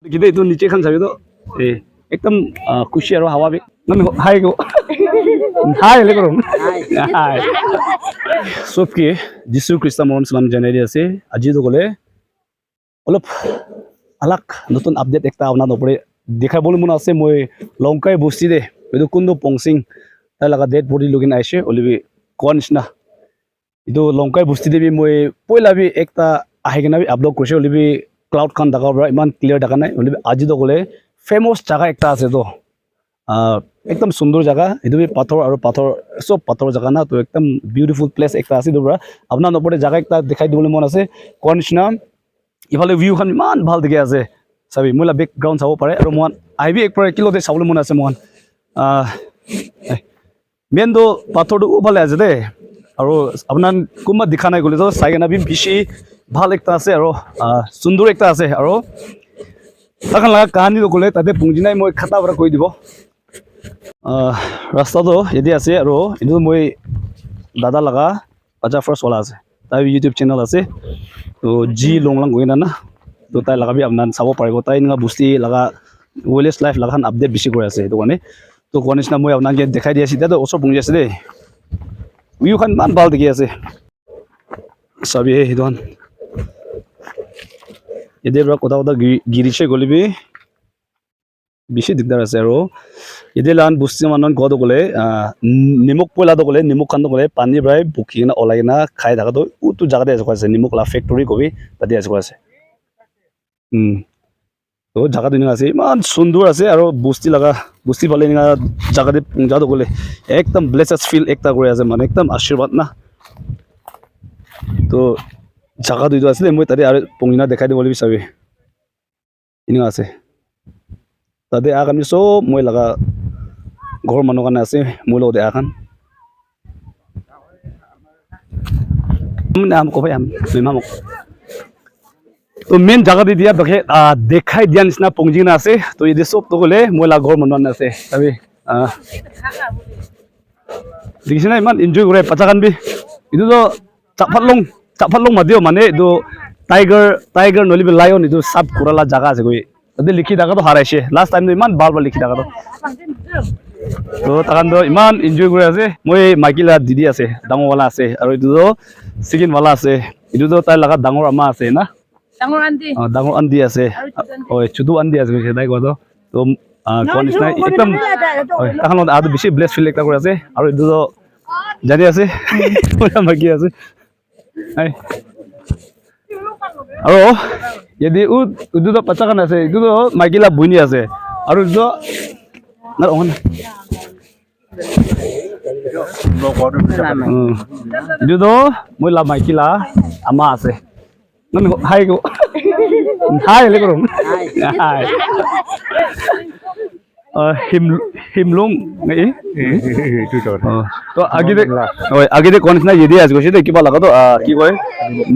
kita itu नीचे खान साबे तो एकदम खुशी और हवा भी नमी हाय को हाय ले करो हाय सब की जिसु ख्रिस्टा मोहन सलाम जानाई আছে আজি তো গলে অলপ আলাক নতুন আপডেট একটা আনা নপরে দেখাবলে মন আছে মই লংকাই বস্তি দে এটো কুন্দো পংসিং তাই লাগা ডেড বডি লগিন আইছে অলিবি কোনছনা এটো লংকাই বস্তি দেবি মই পয়লাবি একটা আহিগনা বি আপলোড কৰিছে অলিবি ক্লাউড খান দেখা পৰা ইমান ক্লিয়ার দেখা নাই অলিবি আজি তো গলে ফেমাস জায়গা একটা আছে তো एकदम सुंदर जगह ये भी पत्थर और पत्थर सब पत्थर जगह ना तो एकदम ब्यूटीफुल प्लेस एक आसी दूर अपना नपरे जगह एक दिखाई दिबले मन আছে কোন নিচিনা ইফালে ভিউ খান ইমান ভাল দেখি আছে সবই মোলা ব্যাকগ্রাউন্ড চাব পাৰে আৰু মন আইবি এক পৰা কিলোতে চাবলৈ মন আছে মন মেন তো পাথৰটো ওফালে আছে দে আৰু আপোনাৰ কোনবা দেখা নাই গলে তো চাইগনা বি বেছি ভাল একটা আছে আৰু সুন্দৰ একটা আছে আৰু তাকান লাগা কাহানি গলে তাতে পুংজিনাই মই খাতা পৰা কৈ দিব रास्ता तो यदि আছে আৰু এটো মই দাদা লাগা আচ্ছা ফার্স্ট वाला আছে তাই ইউটিউব চ্যানেল আছে তো জি লংলাং গইনা না তো তাই লাগাবি আপনান চাব পাৰিব তাই না বুস্তি লাগা ওয়েলেস লাইফ লাগান আপডেট বেশি কৰি আছে এটো মানে তো কোনিছনা মই আপোনাক দেখাই দি আছে তো ওচৰ পুংজি আছে দে ভিউ খান মান ভাল দেখি আছে সবই হেদন এদের কথা কথা গিরিছে গলিবি বেশি দিগদার আছে আৰু এদে লান বুস্তি মানন গদ গলে নিমক পয়লা দ গলে নিমক খান দ গলে পানি ব্রাই বুকি না অলাই না খাই থাকা তো উতু জায়গা আছে আছে নিমক লা ফ্যাক্টরি কবি তাতে আছে আছে তো জায়গা দিন আছে ইমান সুন্দর আছে আৰু বুস্তি লাগা বুস্তি পালে না জায়গা দে পুংজা দ গলে একদম ব্লেসড ফিল একটা করে আছে মানে একদম আশীর্বাদ না তো জায়গা দুইটো আছে মই তাতে আৰু পুংনা দেখাই দিবলে বিচাবি ইনি আছে তাতে আগামী সব মই লাগা ঘর মানুষ কানে আছে মই লগতে আখান নাম কবে আম মেমামক তো মেন জায়গা দি দিয়া দেখে দেখাই দিয়া নিচিনা পংজিনা আছে তো এই সব তো গলে মই লাগা ঘর মানুষ আছে তবে দেখিছ না ইমান এনজয় করে পাচাকান বি এটো তো চাপাতলং মাদিও মানে এটো টাইগার নলিবি লায়ন এটো সাব কুরালা জায়গা আছে কই তাতে লিখি থাকা তো হারাইছে লাস্ট টাইম তো ইমান ভাল ভাল লিখি থাকা তো তাকান তো ইমান এনজয় করে আছে মই মাইকিলা দিদি আছে ডাঙৰৱালা আছে আৰু এটো তো চিকেন वाला আছে এটো তো তাই লাগা ডাঙৰ আমা আছে না ডাঙৰ আন্দি আছে ওই চুদু আন্দি আছে তাই কত তো কোনিছ নাই একদম তাকান আদু বেশি ব্লেস ফিল একটা করে আছে আৰু এটো তো জানি আছে পুৰা মাকি আছে আই আৰু যদি উদু তো পাচাকান আছে ইটো তো মাইকিলা বুইনি আছে আৰু ইটো না অন ইটো তো মইলা মাইকিলা আমা আছে নন হাই গো হাই লে করম হাই হিমলুং এই তো আগে দে কোনিছ না ইদি আছে কইছে দে কিবা লাগা তো কি কয়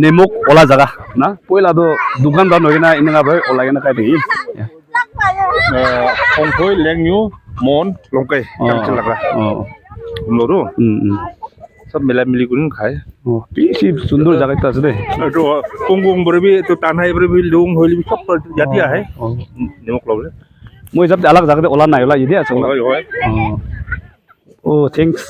নেমুক ওলা জায়গা না পয়লা তো দোকান দান হই না ইনগা ভাই ওলা কেনা খাই দেখি কংকই লেংনিউ মন লংকাই কামচল লাগা নরু সব মিলা মিলি গুন খায় বেশি সুন্দর জায়গা একটা আছে দে তো কংগং বরবি তো টানহাই বরবি লুং হইলি সব জাতি আহে নেমুক লবলে মই যাব আলাগ জায়গাতে ওলা নাই ওলা ইদি আছে ও থ্যাঙ্কস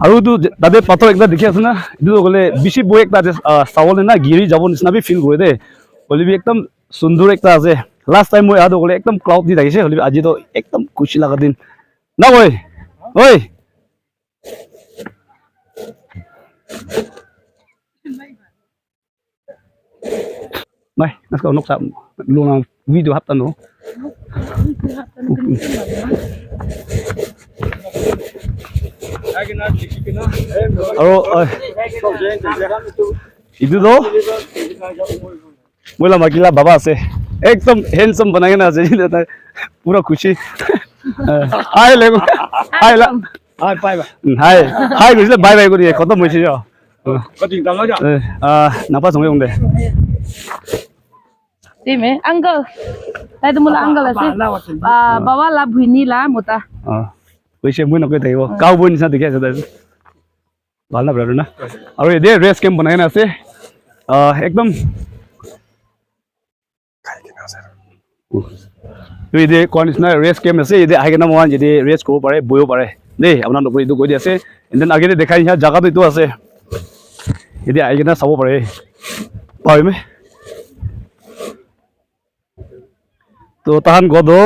আৰু তো দাদে পাথৰ একটা দেখি আছে না এটো গলে বেশি বই একটা চাবলে না গিৰি যাব নিচিনা বি ফিল কৰে দে হলিবি একদম সুন্দর একটা আছে লাস্ট টাইম মই আদো গলে একদম ক্লাউড দি থাকিছে হলিবি আজি তো একদম খুশি লাগা দিন না ওই ওই নাই নাস্কা নক sa luang video haptan no আৰু ইটো তো মোলা মাকিলা বাবা আছে একদম হ্যান্ডসাম বানাই না আছে পুরো খুশি হাই লেগো হাই লা হাই বাই বাই হাই হাই কইছে বাই বাই করি খতম হইছে যা কত দাম লাগা নাপা সঙ্গে দে Dime, uncle. Tay tumula uncle ase. Bawa la bhuini la mota. কইছে মই নকৈ থাকিব কাউ বই নিচিনা দেখি আছে তাই ভাল না ব্রাদার না আৰু এদে রেস ক্যাম্প বনাই না আছে একদম Jadi kondisinya race game আছে jadi akhirnya mau jadi race কৰিব পাৰে বহিব পাৰে দেই আপোনাৰ নপৰি এইটো কৈ দি আছে এণ্ড আগেৰে দেখাই নিয়া জাগাটো এইটো আছে jadi akhirnya চাব পাৰে পাৰিমে তো তাহান গদো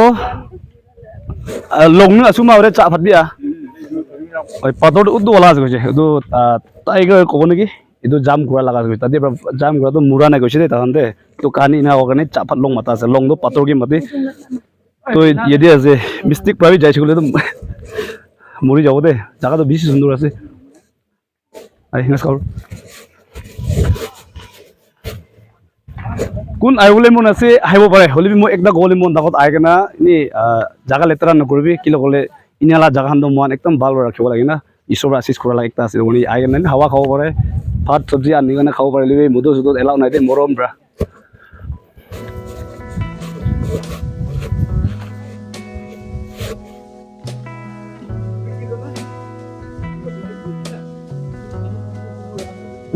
লংনো আছো মাৰে চা ভাত বিয়া ওই পাতর উদ্দু ওলা আছে কইছে এটো টাইগার কব নাকি এটো জাম ঘোরা লাগা আছে তাতে জাম ঘোরা তো মুরা নাই কইছে তাহানতে তো কানি না ওখানে চা ভাত লং মাতা আছে লং তো পাতর কি মাতি তো ইয়েদি আছে মিস্টেক প্রাইভেট যাইছে বলে তো মরি যাব দে জায়গা তো বেশি সুন্দর আছে আই হিংস কর কোন আইবলে মন আছে আইব পারে হলি মই একটা গলি মন দাকত আইকেনা নি জায়গা লেতরা নকরবি কিলো গলে ইনালা জায়গা হান মন একদম ভালো রাখিব লাগে না ঈশ্বর আশিস করা লাগে একটা আছে উনি আইকেনা হাওয়া খাব পারে ভাত সবজি আনি কানে খাব পারে লিবি মুদো সুদো এলাও নাই দে মরম ব্রা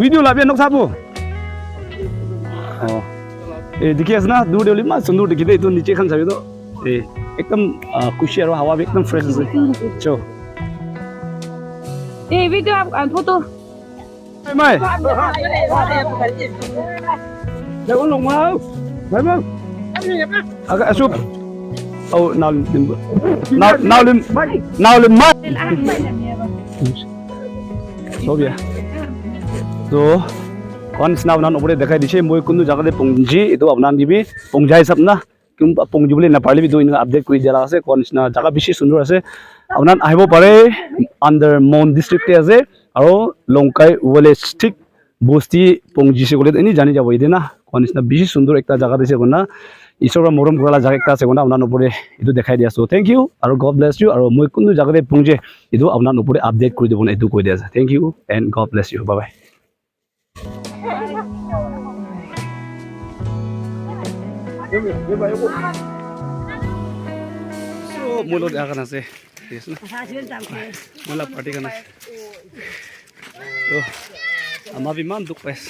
ভিডিও লাবিয়া নক সাবো देखिए ना दूर डेली मां सुंदर देखिए तो नीचे खान साबे तो एकदम खुशी और हवा भी एकदम फ्रेश है चो वीडियो आप photo mai jangan long mau mai mau agak asup oh now lim mai so biar so kon snaw nan opore dekhai diche moi kundu jaga de pongji etu apnan gibi pongjai sab na kum pongji bole na parle bi do ina update koi jala ase kon sna jaga bishi sundor ase apnan ahibo pare under mon district te ase aro longkai wale stick bosti pongji se gole ani jani jabo ide na kon sna bishi sundor ekta jaga dise gona isora morom gorala jaga ekta ase gona apnan opore etu dekhai dia so thank you aro god bless you aro moi kundu jaga de pongje etu apnan opore update koi dibon etu koi dia ase thank you and god bless you bye bye so mulo dia kana se yes na mula party kana to ama biman duk pes